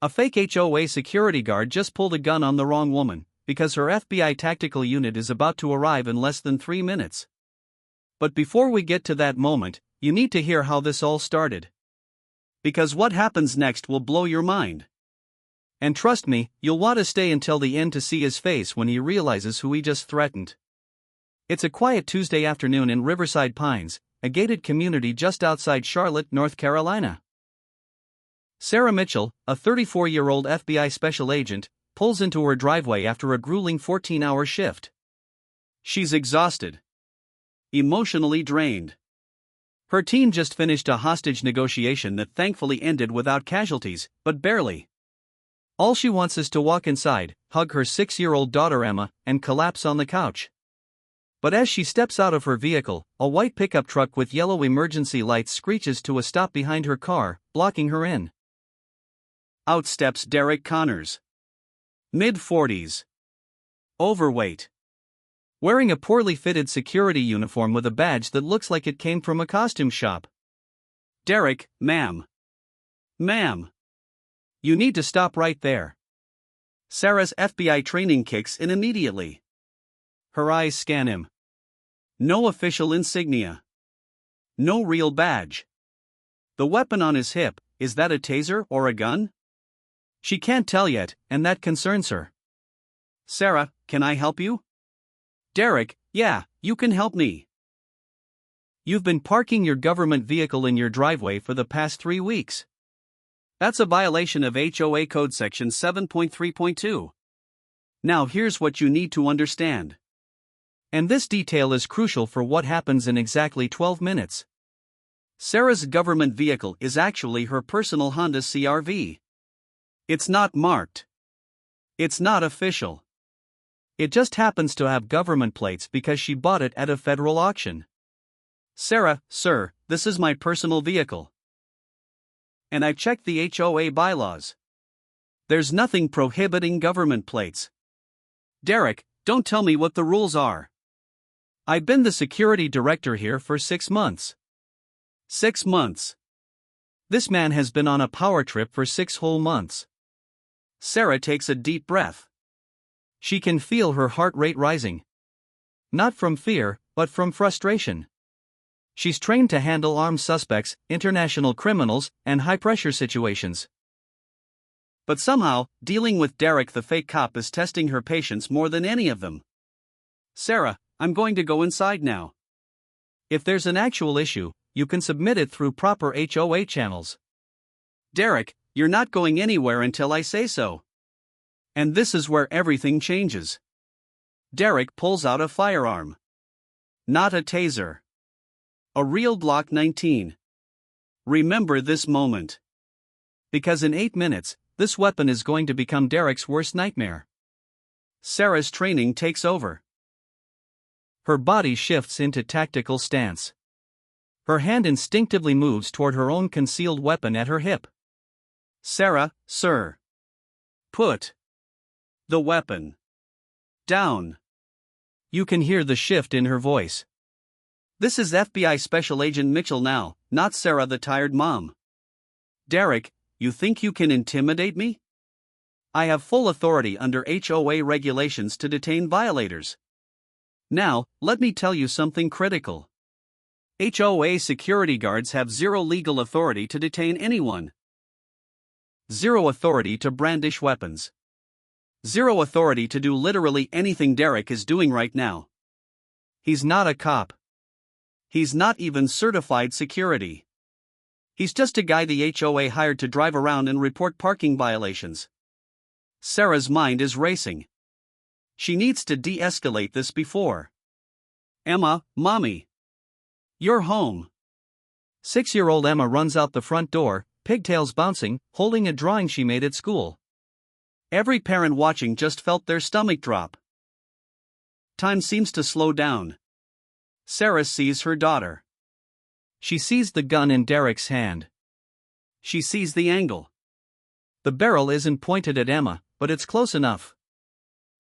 A fake HOA security guard just pulled a gun on the wrong woman, because her FBI tactical unit is about to arrive in less than 3 minutes. But before we get to that moment, you need to hear how this all started. Because what happens next will blow your mind. And trust me, you'll want to stay until the end to see his face when he realizes who he just threatened. It's a quiet Tuesday afternoon in Riverside Pines, a gated community just outside Charlotte, North Carolina. Sarah Mitchell, a 34-year-old FBI special agent, pulls into her driveway after a grueling 14-hour shift. She's exhausted. Emotionally drained. Her team just finished a hostage negotiation that thankfully ended without casualties, but barely. All she wants is to walk inside, hug her 6-year-old daughter Emma, and collapse on the couch. But as she steps out of her vehicle, a white pickup truck with yellow emergency lights screeches to a stop behind her car, blocking her in. Out steps Derek Connors. Mid-40s. Overweight. Wearing a poorly fitted security uniform with a badge that looks like it came from a costume shop. Derek, ma'am. Ma'am. You need to stop right there. Sarah's FBI training kicks in immediately. Her eyes scan him. No official insignia. No real badge. The weapon on his hip, is that a taser or a gun? She can't tell yet, and that concerns her. Sarah, can I help you? Derek, yeah, you can help me. You've been parking your government vehicle in your driveway for the past 3 weeks. That's a violation of HOA Code Section 7.3.2. Now here's what you need to understand. And this detail is crucial for what happens in exactly 12 minutes. Sarah's government vehicle is actually her personal Honda CR-V. It's not marked. It's not official. It just happens to have government plates because she bought it at a federal auction. Sarah, sir, this is my personal vehicle. And I've checked the HOA bylaws. There's nothing prohibiting government plates. Derek, don't tell me what the rules are. I've been the security director here for 6 months. 6 months. This man has been on a power trip for 6 whole months. Sarah takes a deep breath. She can feel her heart rate rising. Not from fear, but from frustration. She's trained to handle armed suspects, international criminals, and high-pressure situations. But somehow, dealing with Derek the fake cop is testing her patience more than any of them. Sarah, I'm going to go inside now. If there's an actual issue, you can submit it through proper HOA channels. Derek, you're not going anywhere until I say so. And this is where everything changes. Derek pulls out a firearm. Not a taser. A real Glock 19. Remember this moment. Because in 8 minutes, this weapon is going to become Derek's worst nightmare. Sarah's training takes over. Her body shifts into tactical stance. Her hand instinctively moves toward her own concealed weapon at her hip. Sarah, sir. Put the weapon down. You can hear the shift in her voice. This is FBI Special Agent Mitchell now, not Sarah the tired mom. Derek, you think you can intimidate me? I have full authority under HOA regulations to detain violators. Now, let me tell you something critical. HOA security guards have zero legal authority to detain anyone. Zero authority to brandish weapons. Zero authority to do literally anything Derek is doing right now. He's not a cop. He's not even certified security. He's just a guy the HOA hired to drive around and report parking violations. Sarah's mind is racing. She needs to de-escalate this before. Emma, mommy. You're home. 6-year-old Emma runs out the front door, pigtails bouncing, holding a drawing she made at school. Every parent watching just felt their stomach drop. Time seems to slow down. Sarah sees her daughter. She sees the gun in Derek's hand. She sees the angle. The barrel isn't pointed at Emma, but it's close enough.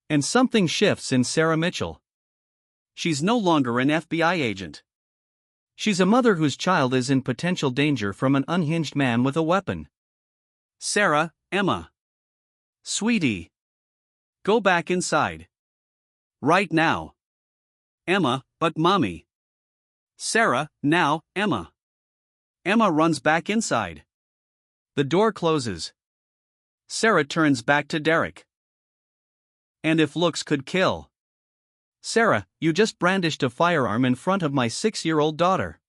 And something shifts in Sarah Mitchell. She's no longer an FBI agent. She's a mother whose child is in potential danger from an unhinged man with a weapon. Sarah, Emma. Sweetie. Go back inside. Right now. Emma, but mommy. Sarah, now, Emma. Emma runs back inside. The door closes. Sarah turns back to Derek. And if looks could kill. Sarah, you just brandished a firearm in front of my 6-year-old daughter.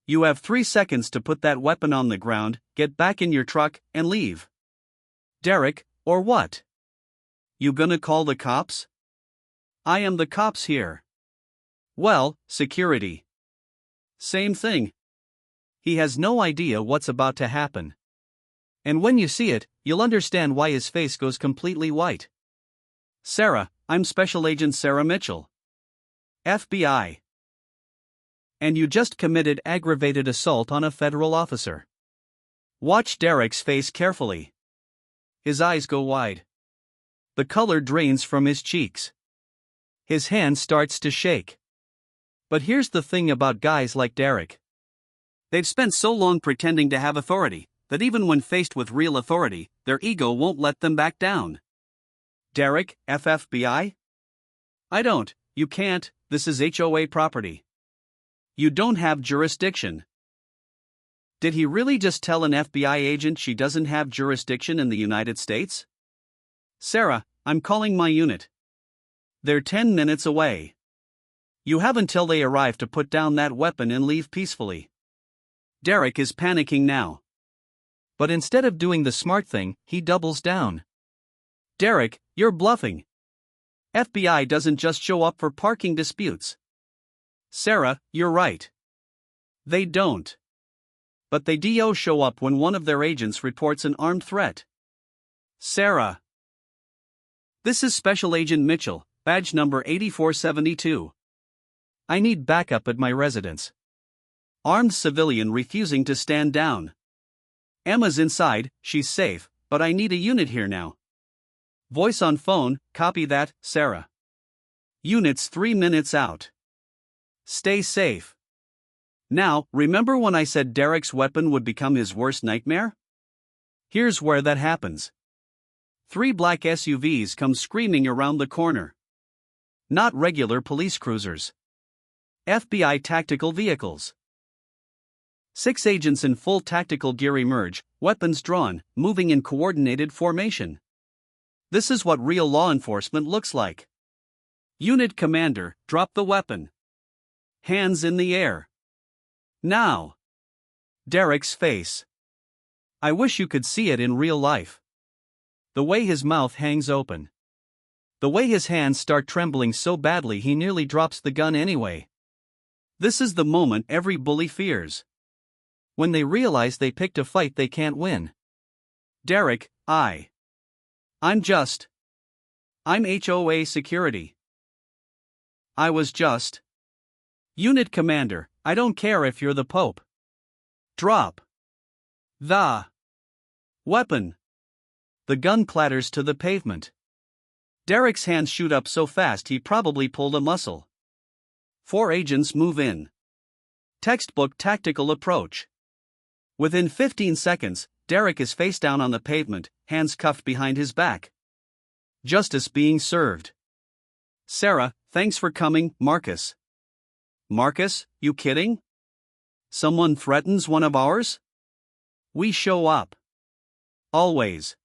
You have 3 seconds to put that weapon on the ground, get back in your truck, and leave. Derek, or what? You gonna call the cops? I am the cops here. Well, security. Same thing. He has no idea what's about to happen. And when you see it, you'll understand why his face goes completely white. Sarah, I'm Special Agent Sarah Mitchell. FBI. And you just committed aggravated assault on a federal officer. Watch Derek's face carefully. His eyes go wide. The color drains from his cheeks. His hand starts to shake. But here's the thing about guys like Derek. They've spent so long pretending to have authority, that even when faced with real authority, their ego won't let them back down. Derek, FBI? I don't, you can't, this is HOA property. You don't have jurisdiction. Did he really just tell an FBI agent she doesn't have jurisdiction in the United States? Sarah, I'm calling my unit. They're 10 minutes away. You have until they arrive to put down that weapon and leave peacefully. Derek is panicking now. But instead of doing the smart thing, he doubles down. Derek, you're bluffing. FBI doesn't just show up for parking disputes. Sarah, you're right. They don't. But they do show up when one of their agents reports an armed threat. Sarah. This is Special Agent Mitchell, badge number 8472. I need backup at my residence. Armed civilian refusing to stand down. Emma's inside, she's safe, but I need a unit here now. Voice on phone, copy that, Sarah. Unit's 3 minutes out. Stay safe. Now, remember when I said Derek's weapon would become his worst nightmare? Here's where that happens. 3 black SUVs come screaming around the corner. Not regular police cruisers. FBI tactical vehicles. 6 agents in full tactical gear emerge, weapons drawn, moving in coordinated formation. This is what real law enforcement looks like. Unit commander, drop the weapon. Hands in the air. Now. Derek's face. I wish you could see it in real life. The way his mouth hangs open. The way his hands start trembling so badly he nearly drops the gun anyway. This is the moment every bully fears. When they realize they picked a fight they can't win. Derek, I'm HOA security. I was just. Unit commander, I don't care if you're the Pope. Drop. The weapon. The gun clatters to the pavement. Derek's hands shoot up so fast he probably pulled a muscle. 4 agents move in. Textbook tactical approach. Within 15 seconds, Derek is face down on the pavement, hands cuffed behind his back. Justice being served. Sarah, thanks for coming, Marcus. Marcus, you kidding? Someone threatens one of ours? We show up. Always.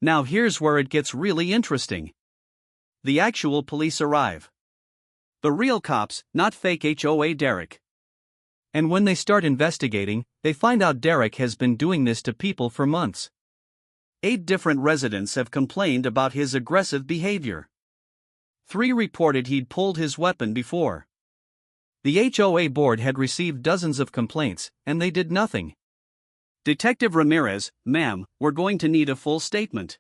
Now here's where it gets really interesting. The actual police arrive. The real cops, not fake HOA Derek. And when they start investigating, they find out Derek has been doing this to people for months. 8 different residents have complained about his aggressive behavior. 3 reported he'd pulled his weapon before. The HOA board had received dozens of complaints, and they did nothing. Detective Ramirez, ma'am, we're going to need a full statement.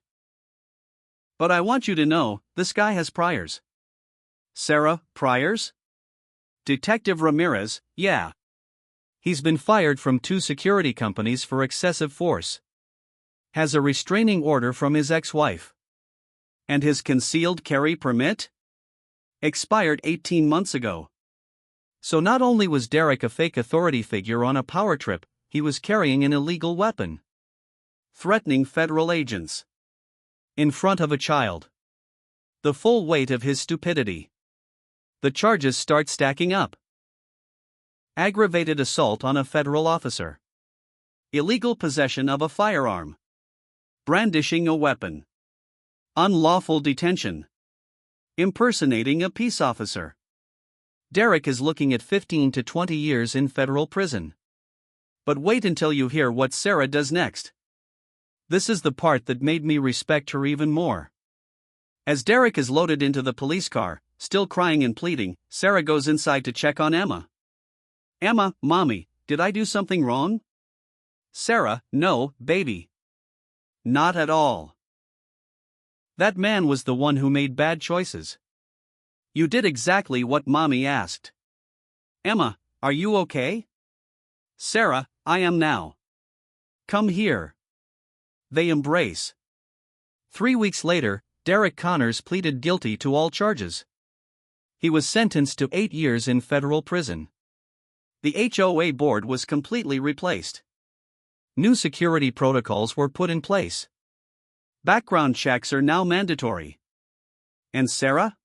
But I want you to know, this guy has priors. Sarah, priors? Detective Ramirez, yeah. He's been fired from 2 security companies for excessive force. Has a restraining order from his ex-wife. And his concealed carry permit? Expired 18 months ago. So not only was Derek a fake authority figure on a power trip, he was carrying an illegal weapon. Threatening federal agents. In front of a child. The full weight of his stupidity. The charges start stacking up. Aggravated assault on a federal officer. Illegal possession of a firearm. Brandishing a weapon. Unlawful detention. Impersonating a peace officer. Derek is looking at 15 to 20 years in federal prison. But wait until you hear what Sarah does next. This is the part that made me respect her even more. As Derek is loaded into the police car, still crying and pleading, Sarah goes inside to check on Emma. Emma, Mommy, did I do something wrong? Sarah, no, baby. Not at all. That man was the one who made bad choices. You did exactly what Mommy asked. Emma, are you okay? Sarah, I am now. Come here. They embrace. 3 weeks later, Derek Connors pleaded guilty to all charges. He was sentenced to 8 years in federal prison. The HOA board was completely replaced. New security protocols were put in place. Background checks are now mandatory. And Sarah?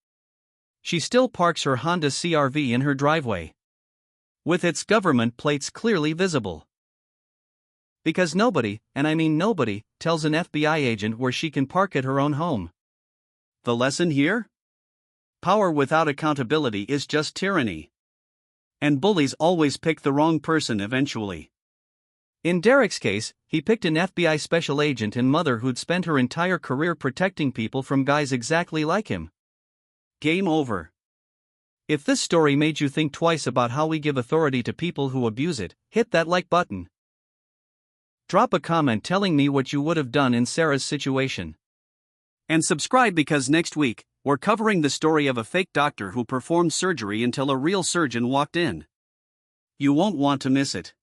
She still parks her Honda CR-V in her driveway, with its government plates clearly visible. Because nobody, and I mean nobody, tells an FBI agent where she can park at her own home. The lesson here? Power without accountability is just tyranny. And bullies always pick the wrong person eventually. In Derek's case, he picked an FBI special agent and mother who'd spent her entire career protecting people from guys exactly like him. Game over. If this story made you think twice about how we give authority to people who abuse it, hit that like button. Drop a comment telling me what you would have done in Sarah's situation. And subscribe because next week, we're covering the story of a fake doctor who performed surgery until a real surgeon walked in. You won't want to miss it.